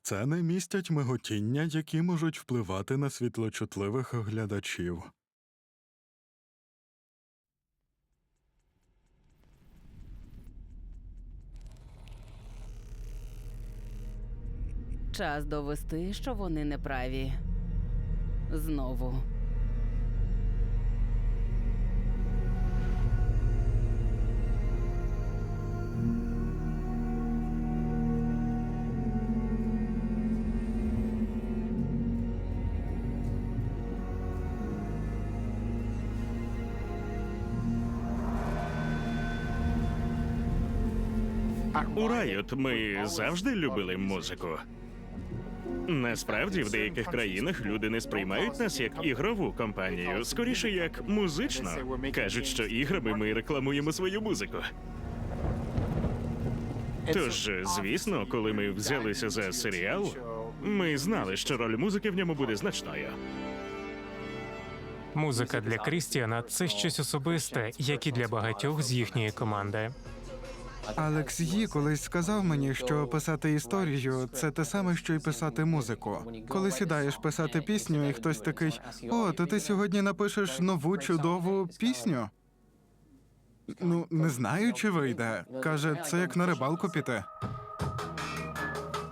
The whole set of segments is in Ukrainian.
Сцени містять миготіння, які можуть впливати на світлочутливих глядачів. Час довести, що вони неправі. Знову. У Riot ми завжди любили музику. Насправді, в деяких країнах люди не сприймають нас як ігрову компанію, скоріше як музично. Кажуть, що іграми ми рекламуємо свою музику. Тож, звісно, коли ми взялися за серіал, ми знали, що роль музики в ньому буде значною. Музика для Крістіана – це щось особисте, як і для багатьох з їхньої команди. Алекс Ї колись сказав мені, що писати історію – це те саме, що й писати музику. Коли сідаєш писати пісню, і хтось такий: «О, то ти сьогодні напишеш нову чудову пісню?» Ну, не знаю, чи вийде. Каже, це як на рибалку піти.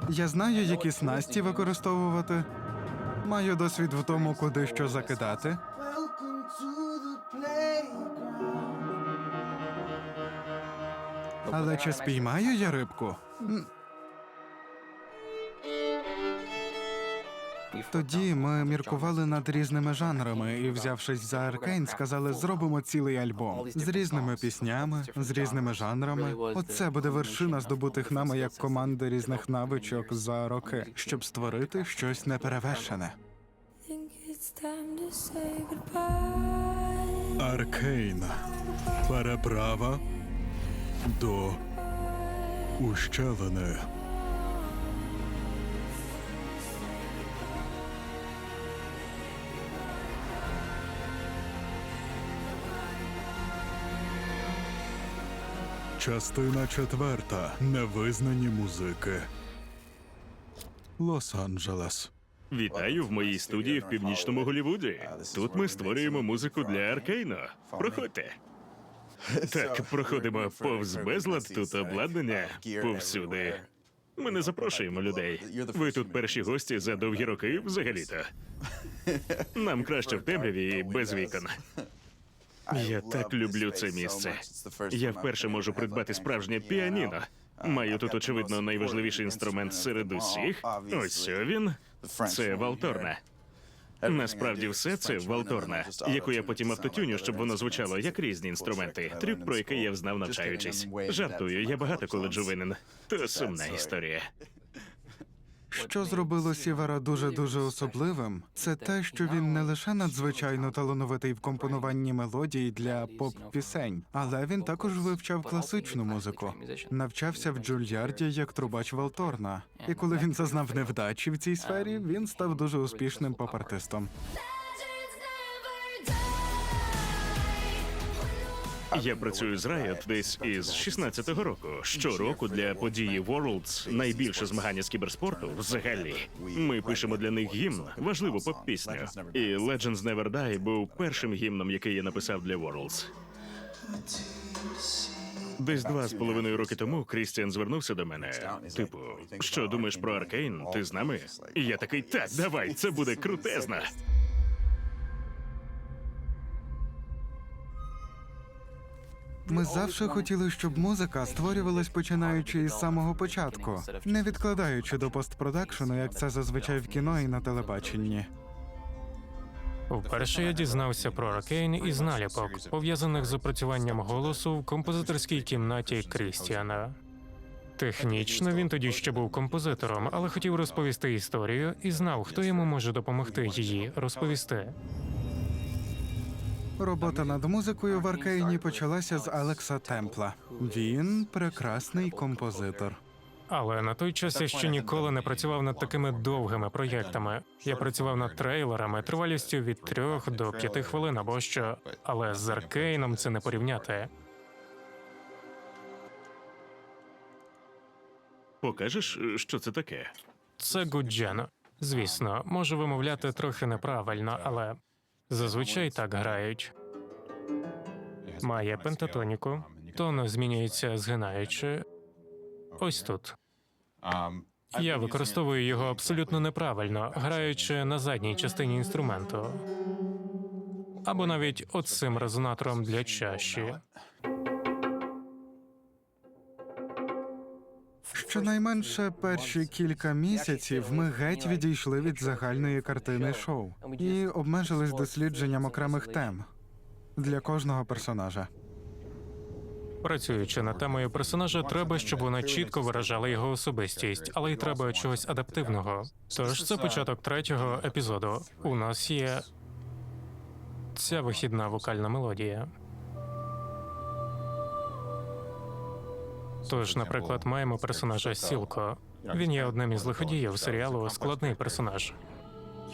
Я знаю, які снасті використовувати. Маю досвід в тому, куди що закидати. Але чи спіймаю я рибку? Тоді ми міркували над різними жанрами і, взявшись за Аркейн, сказали, зробимо цілий альбом з різними піснями, з різними жанрами. Оце буде вершина здобутих нами як команди різних навичок за роки, щоб створити щось неперевершене. Аркейн. Переправа до ущелини. Частина 4. Невизнані музики. Лос-Анджелес. Вітаю в моїй студії в Північному Голлівуді. Тут ми створюємо музику для Аркейна. Проходьте. Так, проходимо повз безлад, тут обладнання повсюди. Ми не запрошуємо людей. Ви тут перші гості за довгі роки взагалі-то. Нам краще в темряві і без вікон. Я так люблю це місце. Я вперше можу придбати справжнє піаніно. Маю тут, очевидно, найважливіший інструмент серед усіх. Ось він. Це валторна. Насправді все це валторна, яку я потім автотюню, щоб воно звучало як різні інструменти. Трюк, про який я взнав, навчаючись. Жартую, я багато коледжу винен. То сумна історія. Що зробило Сівера дуже-дуже особливим, це те, що він не лише надзвичайно талановитий в компонуванні мелодій для поп-пісень, але він також вивчав класичну музику. Навчався в Джульярді як трубач валторна. І коли він зазнав невдачі в цій сфері, він став дуже успішним поп-артистом. Я працюю з Riot десь із 16-го року. Щороку для події Worlds, найбільше змагання з кіберспорту взагалі. Ми пишемо для них гімн, важливу поп-пісню. І Legends Never Die був першим гімном, який я написав для Worlds. Десь 2,5 роки тому Крістіан звернувся до мене. Типу, що думаєш про Аркейн? Ти з нами? І я такий: так, давай, це буде крутезно. Ми завжди хотіли, щоб музика створювалась починаючи із самого початку, не відкладаючи до постпродакшену, як це зазвичай в кіно і на телебаченні. Вперше я дізнався про Аркейн із наліпок, пов'язаних з опрацюванням голосу в композиторській кімнаті Крістіана. Технічно він тоді ще був композитором, але хотів розповісти історію і знав, хто йому може допомогти її розповісти. Робота над музикою в Аркейні почалася з Алекса Темпла. Він прекрасний композитор. Але на той час я ще ніколи не працював над такими довгими проєктами. Я працював над трейлерами тривалістю від 3 до 5 хвилин або що. Але з Аркейном це не порівняти. Покажеш, що це таке? Це гуджен. Звісно, можу вимовляти трохи неправильно, але зазвичай так грають. Має пентатоніку, тон змінюється згинаючи. Ось тут. Я використовую його абсолютно неправильно, граючи на задній частині інструменту. Або навіть оцим резонатором для чаші. Щонайменше перші кілька місяців ми геть відійшли від загальної картини шоу і обмежились дослідженням окремих тем для кожного персонажа. Працюючи над темою персонажа, треба, щоб вона чітко виражала його особистість, але й треба чогось адаптивного. Тож це початок 3-го епізоду. У нас є ця вихідна вокальна мелодія. Тож, наприклад, маємо персонажа Сілко. Він є одним із лиходіїв серіалу «Складний персонаж».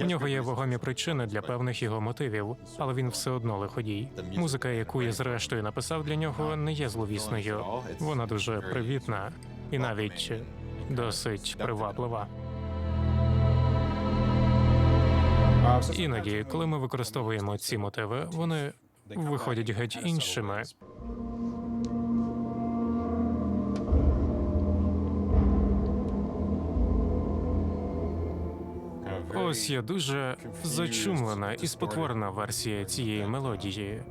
У нього є вагомі причини для певних його мотивів, але він все одно лиходій. Музика, яку я зрештою написав для нього, не є зловісною. Вона дуже привітна і навіть досить приваблива. Іноді, коли ми використовуємо ці мотиви, вони виходять геть іншими. Ось є дуже зачумлена і спотворена версія цієї мелодії.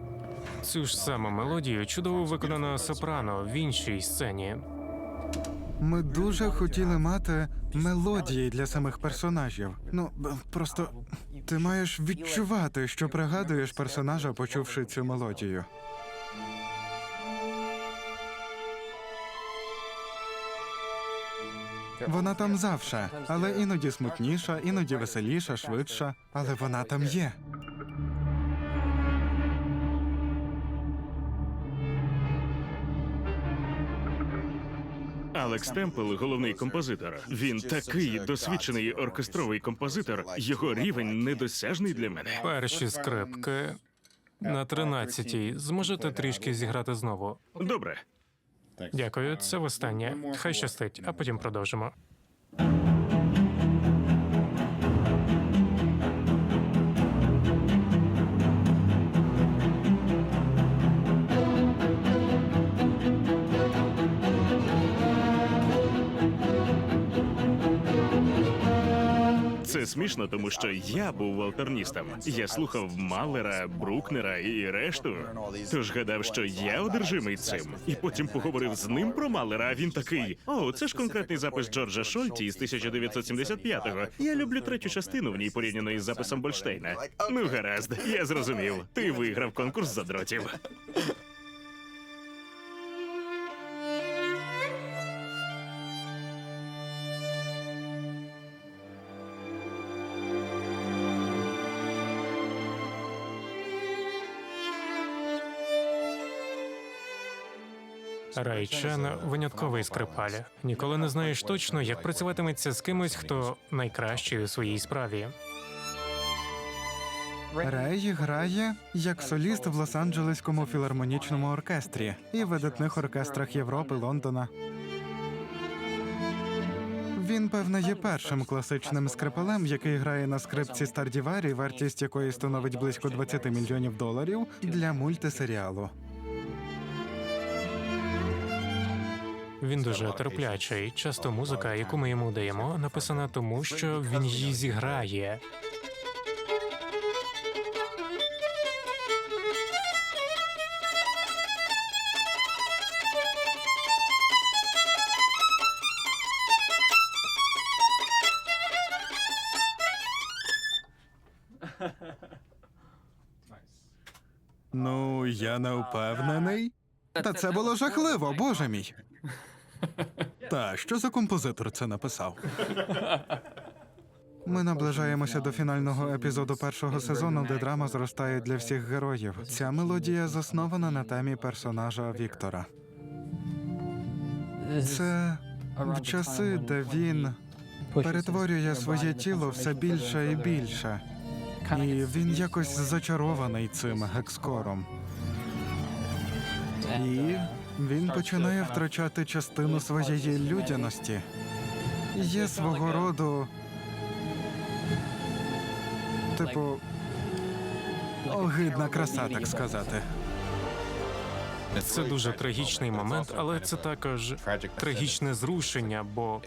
Цю ж саму мелодію чудово виконано сопрано в іншій сцені. Ми дуже хотіли мати мелодії для самих персонажів. Просто ти маєш відчувати, що пригадуєш персонажа, почувши цю мелодію. Вона там завше, але іноді смутніша, іноді веселіша, швидша, але вона там є. Алекс Темпл, головний композитор. Він такий досвідчений оркестровий композитор. Його рівень недосяжний для мене. Перші скрипки на 13-й. Зможете трішки зіграти знову? Добре. Дякую, це востаннє. Хай щастить, а потім продовжимо. Це смішно, тому що я був валтерністом. Я слухав Малера, Брукнера і решту. Тож гадав, що я одержимий цим. І потім поговорив з ним про Малера, а він такий: «О, це ж конкретний запис Джорджа Шольті із 1975-го. Я люблю третю частину в ній порівняно із записом Больштейна». Ну гаразд, я зрозумів. Ти виграв конкурс задротів. Рей Чен – винятковий скрипаль. Ніколи не знаєш точно, як працюватиметься з кимось, хто найкращий у своїй справі. Рей грає як соліст в Лос-Анджелеському філармонічному оркестрі і видатних оркестрах Європи, Лондона. Він, певне, є першим класичним скрипалем, який грає на скрипці Стардіварі, вартість якої становить близько $20 мільйонів для мультисеріалу. Він дуже терплячий. Часто музика, яку ми йому даємо, написана тому, що він її зіграє. Ну, я не впевнений. Та це було жахливо, боже мій. Та що за композитор це написав? Ми наближаємося до фінального епізоду першого сезону, де драма зростає для всіх героїв. Ця мелодія заснована на темі персонажа Віктора. Це в часи, де він перетворює своє тіло все більше і більше. І він якось зачарований цим гекскором. І він починає втрачати частину своєї людяності. є свого роду, типу, огидна краса, так сказати. Це дуже трагічний момент, але це також трагічне зрушення, бо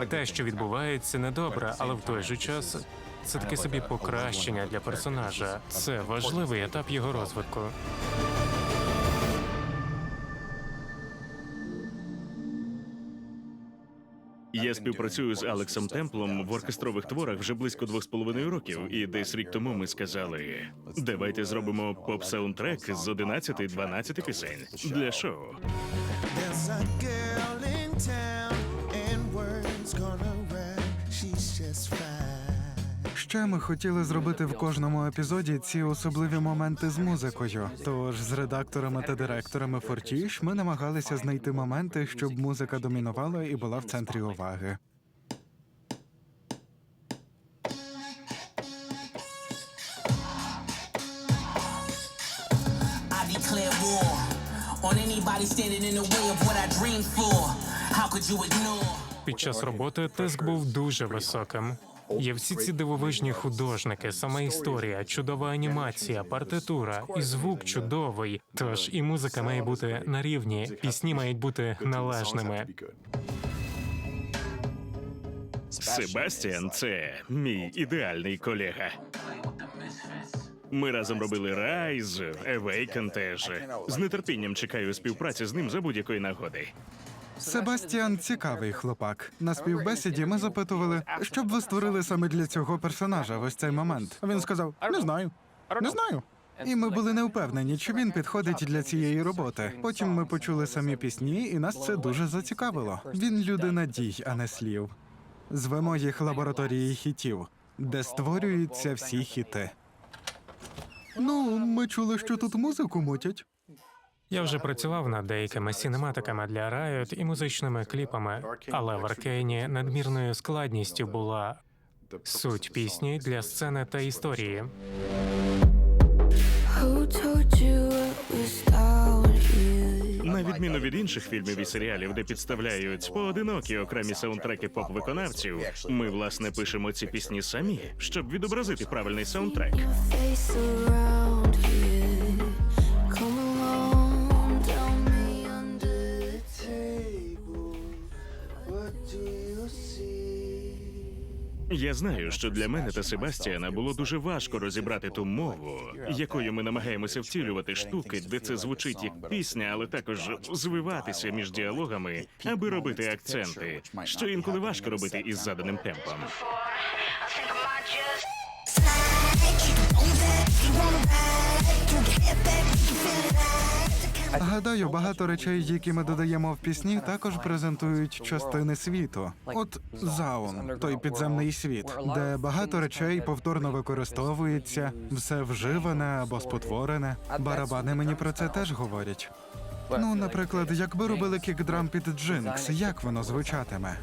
те, що відбувається, недобре, але в той же час це таке собі покращення для персонажа. Це важливий етап його розвитку. Я співпрацюю з Алексом Темплом в оркестрових творах вже близько 2,5 років, і десь рік тому ми сказали: давайте зробимо поп-саундтрек з 11-12 пісень для шоу. There's a girl in town, and words gonna rhyme. She's just fine. Ще ми хотіли зробити в кожному епізоді ці особливі моменти з музикою. Тож з редакторами та директорами Фортіш ми намагалися знайти моменти, щоб музика домінувала і була в центрі уваги. I declare war on anybody standing in the way of what I dreamed for. How could you ignore? Під час роботи тиск був дуже високим. Є всі ці дивовижні художники, сама історія, чудова анімація, партитура, і звук чудовий. Тож і музика має бути на рівні, пісні мають бути належними. Себастьян — це мій ідеальний колега. Ми разом робили Райз, Awaken теж. З нетерпінням чекаю співпраці з ним за будь-якої нагоди. Себастьян цікавий хлопак. На співбесіді ми запитували, що б ви створили саме для цього персонажа в ось цей момент. Він сказав: не знаю. Не знаю. І ми були не впевнені, чи він підходить для цієї роботи. Потім ми почули самі пісні, і нас це дуже зацікавило. Він людина дій, а не слів. Звемо їх лабораторії хітів, де створюються всі хіти. Ну, ми чули, що тут музику мутять. Я вже працював над деякими сінематиками для Riot і музичними кліпами, але в Аркейні надмірною складністю була суть пісні для сцени та історії. Who told you it was all you? На відміну від інших фільмів і серіалів, де підставляють поодинокі окремі саундтреки поп-виконавців, ми, власне, пишемо ці пісні самі, щоб відобразити правильний саундтрек. Face around here. Come along, tell me under the table. What do you see? Я знаю, що для мене та Себастьяна було дуже важко розібрати ту мову, якою ми намагаємося втілювати штуки, де це звучить як пісня, але також звиватися між діалогами, аби робити акценти, що інколи важко робити із заданим темпом. Гадаю, багато речей, які ми додаємо в пісні, також презентують частини світу. От Заун, той підземний світ, де багато речей повторно використовується, все вживане або спотворене. Барабани мені про це теж говорять. Ну, наприклад, якби робили кікдрам під Джинкс, як воно звучатиме?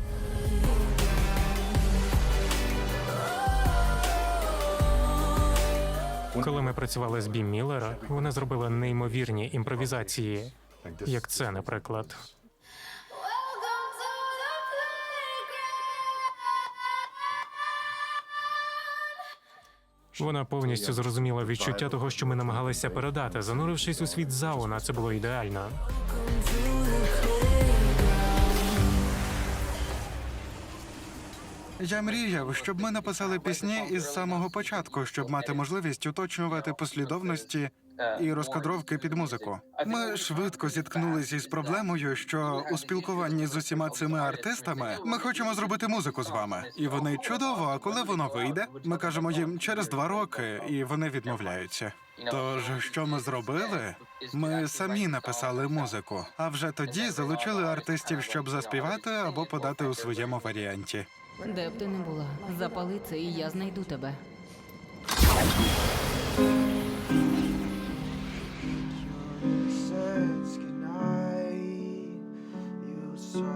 Коли ми працювали з Бі Міллера, вона зробила неймовірні імпровізації, як це, наприклад. Welcome to the playground. Вона повністю зрозуміла відчуття того, що ми намагалися передати. Занурившись у світ Зауна, це було ідеально. Я мріяв, щоб ми написали пісні із самого початку, щоб мати можливість уточнювати послідовності і розкадровки під музику. Ми швидко зіткнулися із проблемою, що у спілкуванні з усіма цими артистами ми хочемо зробити музику з вами. І вони чудово, а коли воно вийде, ми кажемо їм через 2 роки, і вони відмовляються. Тож, що ми зробили? Ми самі написали музику, а вже тоді залучили артистів, щоб заспівати або подати у своєму варіанті. Де б ти не була, запали це, і я знайду тебе. Says goodnight. You saw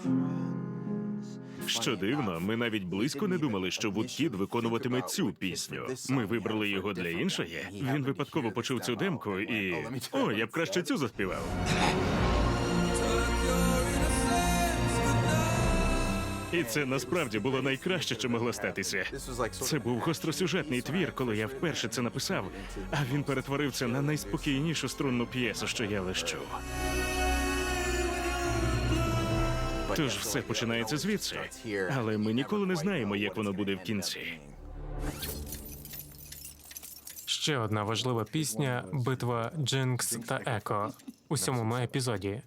your friends. Що дивно, ми навіть близько не думали, що Вудкід виконуватиме цю пісню. Ми вибрали його для іншої. Він випадково почув цю демку і... О, я б краще цю заспівав. І це насправді було найкраще, що могло статися. Це був гостросюжетний твір, коли я вперше це написав, а він перетворив це на найспокійнішу струнну п'єсу, що я лиш чув. Тож все починається звідси, але ми ніколи не знаємо, як воно буде в кінці. Ще одна важлива пісня битва Джинкс та Еко у 7-му епізоді.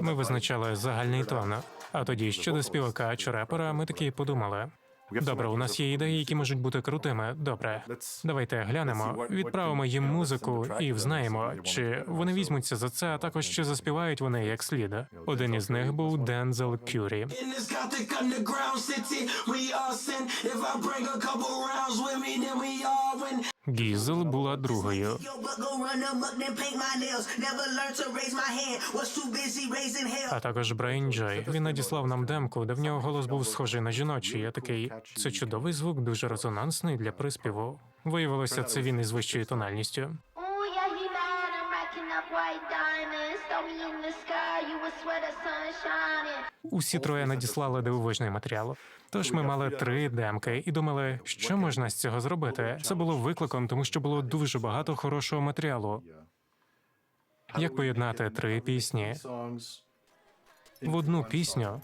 Ми визначали загальний тон. А тоді щодо співака чи репера ми таки подумали. Добре, у нас є ідеї, які можуть бути крутими. Добре, давайте глянемо, відправимо їм музику і взнаємо, чи вони візьмуться за це, а також чи заспівають вони як слід. Один із них був Дензел Кюрі. In this gothic underground city, we all sin. If I bring a couple rounds with me, then we all win. Гізел була другою. Yo, but go run amok, then paint my nails. Never learn to raise my hand. Was too busy raising hell. А також Брейн Джой. Він надіслав нам демку, де в нього голос був схожий на жіночий. Я такий, це чудовий звук, дуже резонансний для приспіву. Виявилося, це він із вищою тональністю. Ooh, yeah, he mad. I'm racking up white diamonds. Throw me in the sky, you would swear the sun shining. Усі троє надіслали дивовижний матеріал. Тож ми мали 3 демки і думали, що можна з цього зробити. Це було викликом, тому що було дуже багато хорошого матеріалу. Як поєднати 3 пісні в одну пісню?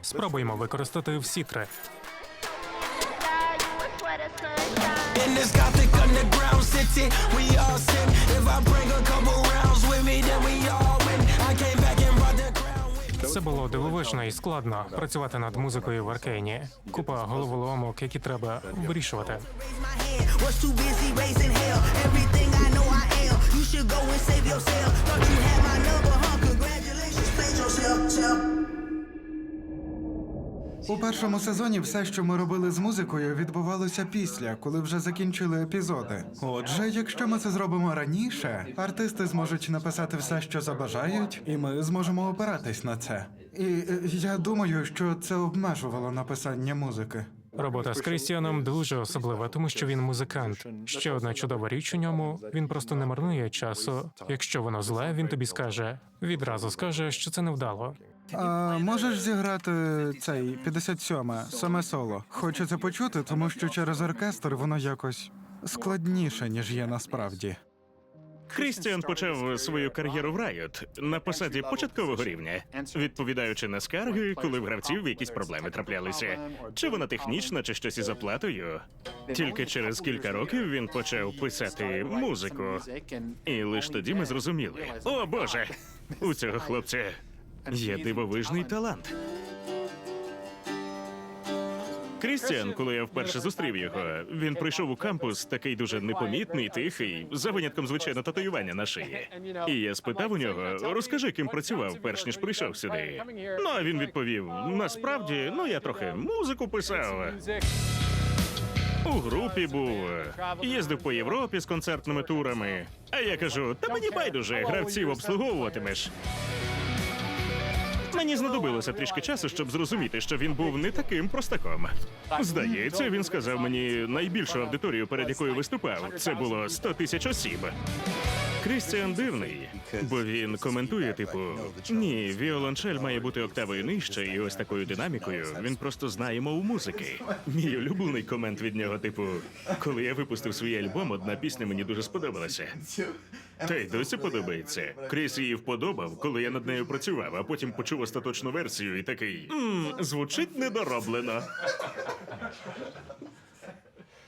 Спробуємо використати всі 3. Sky, you would swear the sun shining. In this gothic underground city, we all sin. If I bring a couple rounds with me, then we all win. I came back and brought the crown with me. Це було дивовижно і складно працювати над музикою в Аркейні. Купа головоломок, які треба вирішувати. Raise my hand. Was too busy raising hell. Everything I know I am. You should go and save yourself. Thought you had my number, huh? Congratulations, played yourself. У першому сезоні все, що ми робили з музикою, відбувалося після, коли вже закінчили епізоди. Отже, якщо ми це зробимо раніше, артисти зможуть написати все, що забажають, і ми зможемо опиратись на це. І я думаю, що це обмежувало написання музики. Робота з Крістіаном дуже особлива, тому що він музикант. Ще одна чудова річ у ньому – він просто не марнує часу. Якщо воно зле, він тобі скаже. Відразу скаже, що це невдало. А можеш зіграти цей 57-ме, саме соло? Хочу це почути, тому що через оркестр воно якось складніше, ніж є насправді. Крістіан почав свою кар'єру в Riot на посаді початкового рівня, відповідаючи на скарги, коли в гравців якісь проблеми траплялися. Чи вона технічна, чи щось із оплатою. Тільки через кілька років він почав писати музику. І лише тоді ми зрозуміли: о Боже, у цього хлопця є дивовижний талант. Крістіан, коли я вперше зустрів його, він прийшов у кампус такий дуже непомітний, тихий, за винятком, звичайно, татуювання на шиї. І я спитав у нього: розкажи, ким працював, перш ніж прийшов сюди. Ну, а він відповів: насправді, я трохи музику писав. У групі був, їздив по Європі з концертними турами. А я кажу: та мені байдуже, гравців обслуговуватимеш. Мені знадобилося трішки часу, щоб зрозуміти, що він був не таким простаком. Здається, він сказав мені найбільшу аудиторію, перед якою виступав. Це було 100 тисяч осіб. Крістіан дивний, бо він коментує, типу: ні, віолончель має бути октавою нижче і ось такою динамікою. Він просто знає мову музики. Мій улюблений комент від нього, типу: коли я випустив свій альбом, одна пісня мені дуже сподобалася. Та й досі подобається. Кріс її вподобав, коли я над нею працював, а потім почув остаточну версію і такий: звучить недороблено.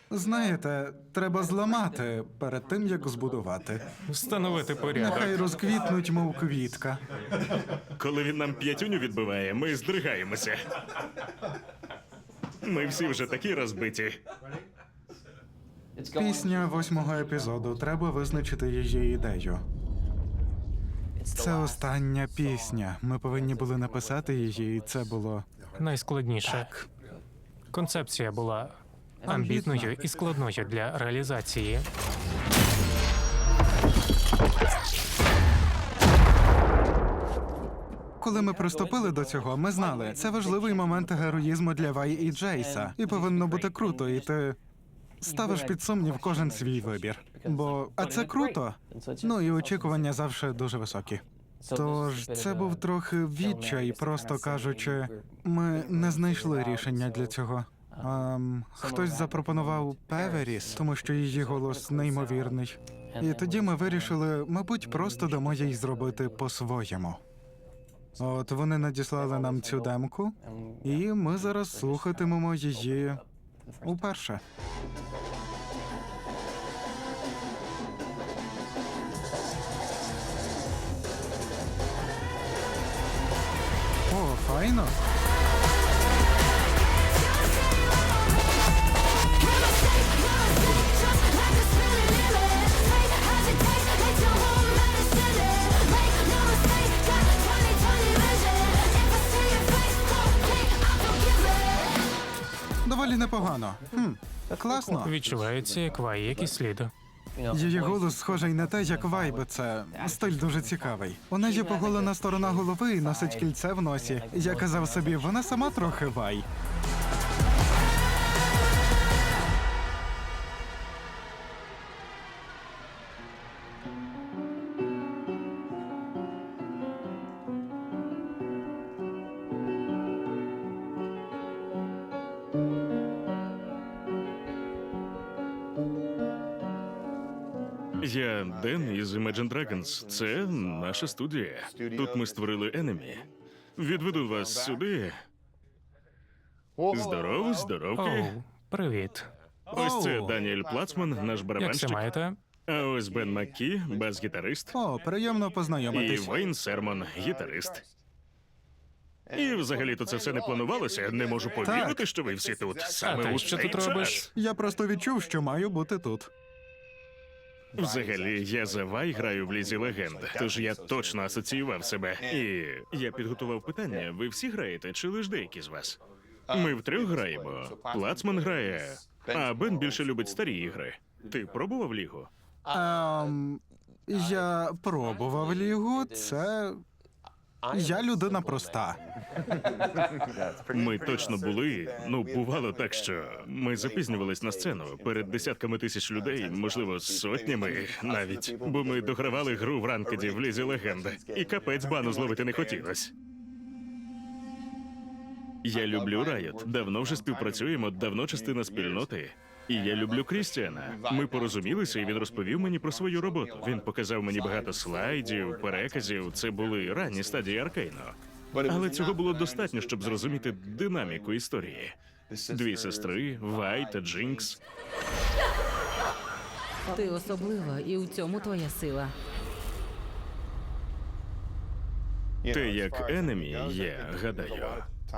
Знаєте, треба зламати перед тим, як збудувати. Встановити порядок. Нехай розквітнуть, мов квітка. Коли він нам п'ятюню відбиває, ми здригаємося. Ми всі вже такі розбиті. Пісня 8-го епізоду. Треба визначити її ідею. Це остання пісня. Ми повинні були написати її, і це було Найскладніше. Концепція була амбітною і складною для реалізації. Коли ми приступили до цього, ми знали, це важливий момент героїзму для Вай і Джейса. І повинно бути круто, і ти ставиш під сумнів кожен свій вибір. А це круто. Ну і очікування завжди дуже високі. Тож це був трохи відчай, просто кажучи, ми не знайшли рішення для цього. Хтось запропонував Певеріс, тому що її голос неймовірний. І тоді ми вирішили, мабуть, просто дамо їй зробити по-своєму. От вони надіслали нам цю демку, і ми зараз слухатимемо її уперше. О, файно. Доволі непогано. Класно. Відчувається, як Вай, як і слід. Її голос схожий на те, як Вайби. Це стиль дуже цікавий. У неї поголена сторона голови і носить кільце в носі. Я казав собі, вона сама трохи Вай. Я Ден із Imagine Dragons. Це наша студія. Тут ми створили Enemy. Відведу вас сюди. Здоров, здоровки. Оу, привіт. Ось це Даніель Плацман, наш Як все барабанщик. маєте? А ось Бен Маккі, бас-гітарист. О, приємно І познайомитись. Вейн Сермон, гітарист. І взагалі-то це все не планувалося. Не можу повірити, що ви всі тут. Саме ти у що цей тут час. робиш? Я просто відчув, що маю бути тут. Взагалі, я за Вай граю в Лізі Легенд, тож я точно асоціював себе. І я підготував питання: ви всі граєте, чи лише деякі з вас? Ми втрьох граємо. Плацман грає, а Бен більше любить старі ігри. Ти пробував лігу? Я пробував лігу, це. Я людина проста. Ми точно були. Ну, бувало так, що ми запізнювались на сцену перед десятками тисяч людей, можливо, сотнями навіть. Бо ми догравали гру в ранкеді в Лізі Легенд. І капець бану зловити не хотілось. Я люблю Riot. Давно вже співпрацюємо, давно частина спільноти. І я люблю Крістіана. Ми порозумілися, і він розповів мені про свою роботу. Він показав мені багато слайдів, переказів. Це були ранні стадії Аркейно. Але цього було достатньо, щоб зрозуміти динаміку історії. Дві сестри, Вай та Джинкс. Ти особлива, і у цьому твоя сила. Те, як Енемі, я гадаю.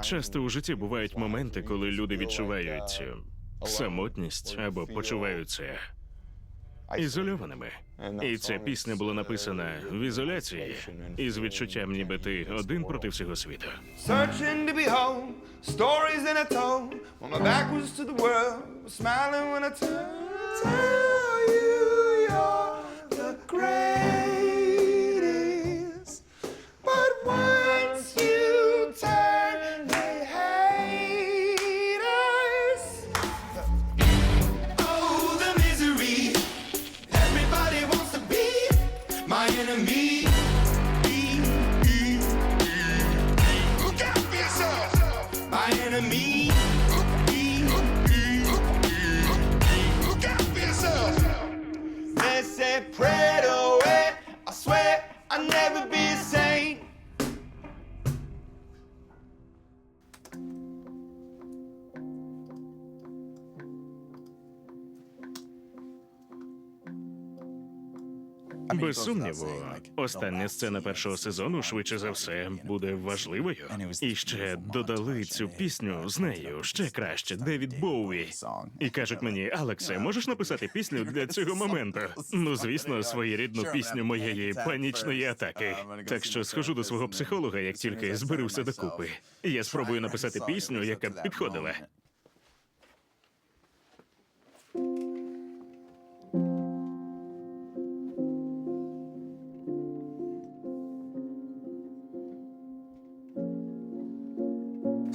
Часто у житті бувають моменти, коли люди відчувають самотність або почуваються ізольованими. І ця пісня була написана в ізоляції із відчуттям, ніби ти один проти всього світу. Searching to behold stories that I told when my back was to the world, smiling when I tell you you're the greatest. But once you turn, they hate us. Oh, the misery. Everybody wants to be my enemy. Look out for yourself. My enemy. Look out for yourself. They say pray to it. I swear I'll never be a saint. Без сумніву, остання сцена першого сезону, швидше за все, буде важливою. І ще додали цю пісню з нею ще краще, Девід Боуі. І кажуть мені: Алексе, можеш написати пісню для цього моменту? Ну, звісно, своєрідну пісню моєї панічної атаки. Так що схожу до свого психолога, як тільки зберуся докупи. Я спробую написати пісню, яка б підходила.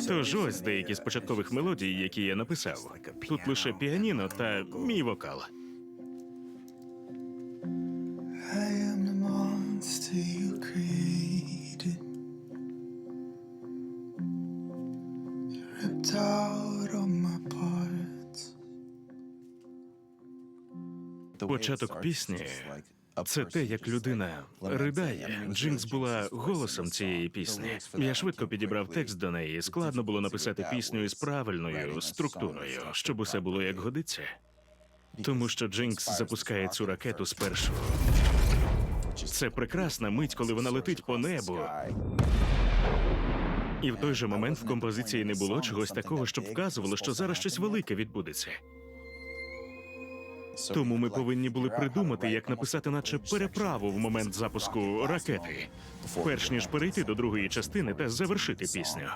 Тож ось деякі з початкових мелодій, які я написав. Тут лише піаніно та мій вокал. I am the monster you create. ripped out of my parts. Початок пісні – це те, як людина ридає. Джинкс була голосом цієї пісні. Я швидко підібрав текст до неї. Складно було написати пісню із правильною структурою, щоб усе було як годиться. Тому що Джинкс запускає цю ракету спершу. Це прекрасна мить, коли вона летить по небу. І в той же момент в композиції не було чогось такого, щоб вказувало, що зараз щось велике відбудеться. Тому ми повинні були придумати, як написати наче переправу в момент запуску ракети, перш ніж перейти до другої частини та завершити пісню.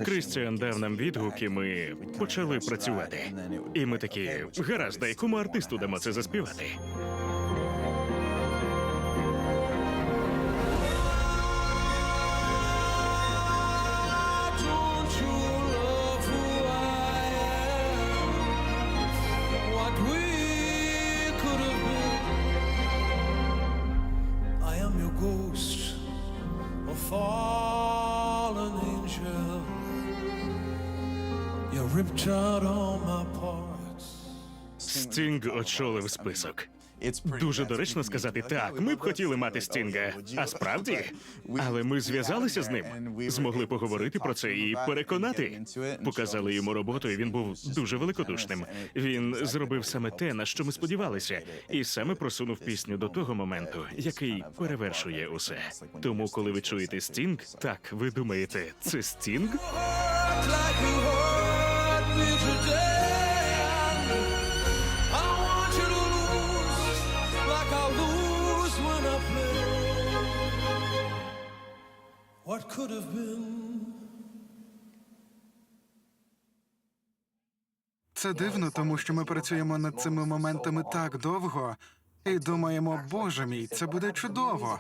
Крістіан дав нам відгук, і ми почали працювати. І ми такі, гаразд, а якому артисту дамо це заспівати? I am your ghost, a fallen angel. You ripped out all my parts. Стінг очолив список. Дуже доречно сказати так. Ми б хотіли мати Стінга. А справді? Але ми зв'язалися з ним, змогли поговорити про це і переконати. Показали йому роботу, і він був дуже великодушним. Він зробив саме те, на що ми сподівалися, і саме просунув пісню до того моменту, який перевершує усе. Тому, коли ви чуєте Стінг, так, ви думаєте, це Стінг? Like you hurt me today. I don't want you to lose like I lose when I play. What could have been? Це дивно, тому що ми працюємо над цими моментами так довго і думаємо, боже мій, це буде чудово.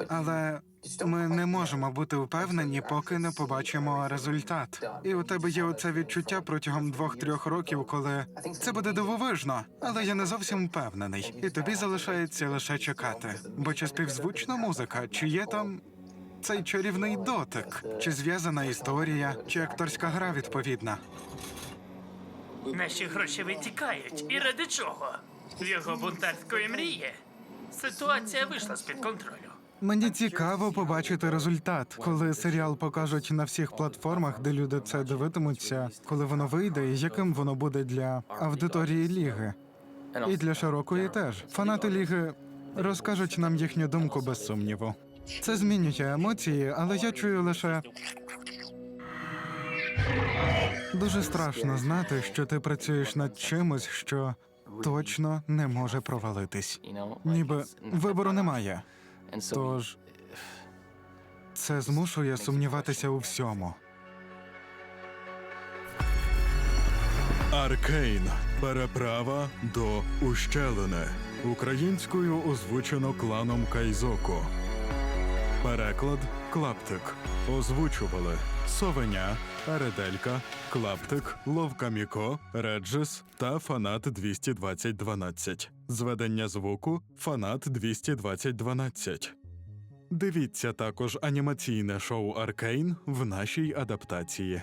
Але ми не можемо бути впевнені, поки не побачимо результат. І у тебе є оце відчуття протягом 2-3 років, коли це буде дивовижно, але я не зовсім впевнений. І тобі залишається лише чекати. Бо чи співзвучна музика, чи є там цей чарівний дотик, чи зв'язана історія, чи акторська гра відповідна. Наші гроші витікають. І ради чого? В його бунтарської мрії ситуація вийшла з-під контролю. Мені цікаво побачити результат, коли серіал покажуть на всіх платформах, де люди це дивитимуться, коли воно вийде, і яким воно буде для аудиторії ліги. І для широкої теж. Фанати ліги розкажуть нам їхню думку без сумніву. Це змінює емоції, але я чую лише... Дуже страшно знати, що ти працюєш над чимось, що точно не може провалитись. Ніби вибору немає. Тож це змушує сумніватися у всьому. Аркейн. Переправа до ущелини. Українською озвучено кланом Кайзоку. Переклад Клаптик. Озвучували Совеня, Аределька, Клаптик, Ловка Міко, Реджес та Фанат 22012. Зведення звуку Фанат 22012. Дивіться також анімаційне шоу Аркейн в нашій адаптації.